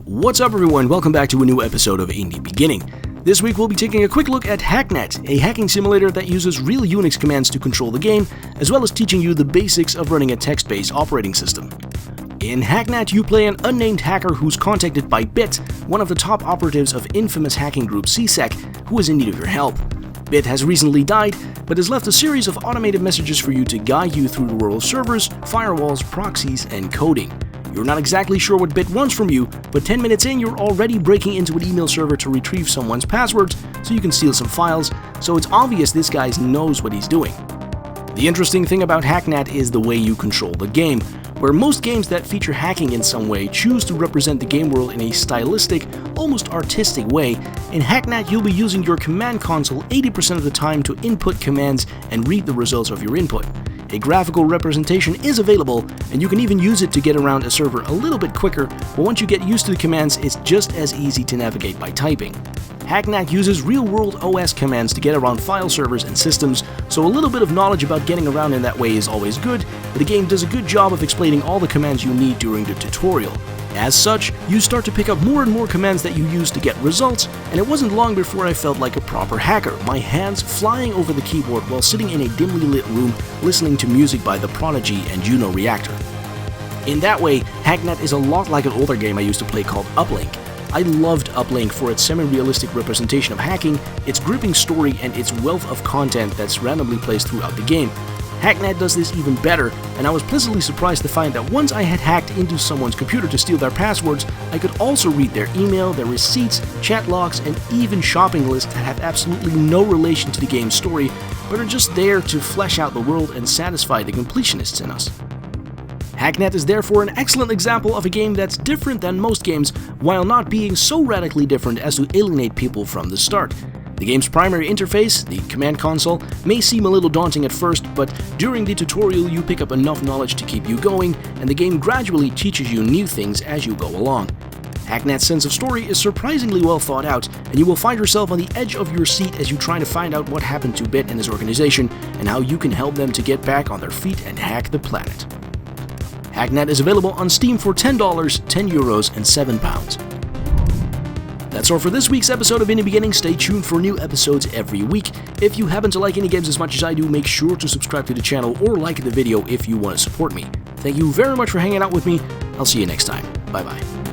What's up everyone, welcome back to a new episode of In the Beginning. This week we'll be taking a quick look at Hacknet, a hacking simulator that uses real Unix commands to control the game, as well as teaching you the basics of running a text-based operating system. In Hacknet, you play an unnamed hacker who's contacted by Bit, one of the top operatives of infamous hacking group CSEC, who is in need of your help. Bit has recently died, but has left a series of automated messages for you to guide you through the world of servers, firewalls, proxies, and coding. You're not exactly sure what Bit wants from you, but 10 minutes in you're already breaking into an email server to retrieve someone's passwords so you can steal some files, so it's obvious this guy knows what he's doing. The interesting thing about Hacknet is the way you control the game, where most games that feature hacking in some way choose to represent the game world in a stylistic, almost artistic way. In Hacknet, you'll be using your command console 80% of the time to input commands and read the results of your input. A graphical representation is available, and you can even use it to get around a server a little bit quicker, but once you get used to the commands, it's just as easy to navigate by typing. Hacknet uses real-world OS commands to get around file servers and systems, so a little bit of knowledge about getting around in that way is always good, but the game does a good job of explaining all the commands you need during the tutorial. As such, you start to pick up more and more commands that you use to get results, and it wasn't long before I felt like a proper hacker, my hands flying over the keyboard while sitting in a dimly lit room listening to music by The Prodigy and Juno Reactor. In that way, Hacknet is a lot like an older game I used to play called Uplink. I loved Uplink for its semi-realistic representation of hacking, its gripping story, and its wealth of content that's randomly placed throughout the game. Hacknet does this even better, and I was pleasantly surprised to find that once I had hacked into someone's computer to steal their passwords, I could also read their email, their receipts, chat logs, and even shopping lists that have absolutely no relation to the game's story, but are just there to flesh out the world and satisfy the completionists in us. Hacknet is therefore an excellent example of a game that's different than most games, while not being so radically different as to alienate people from the start. The game's primary interface, the command console, may seem a little daunting at first, but during the tutorial you pick up enough knowledge to keep you going, and the game gradually teaches you new things as you go along. Hacknet's sense of story is surprisingly well thought out, and you will find yourself on the edge of your seat as you try to find out what happened to Bit and his organization, and how you can help them to get back on their feet and hack the planet. Hacknet is available on Steam for $10, €10, and £7. That's all for this week's episode of In the Beginning. Stay tuned for new episodes every week. If you happen to like indie games as much as I do, make sure to subscribe to the channel or like the video if you want to support me. Thank you very much for hanging out with me. I'll see you next time. Bye bye.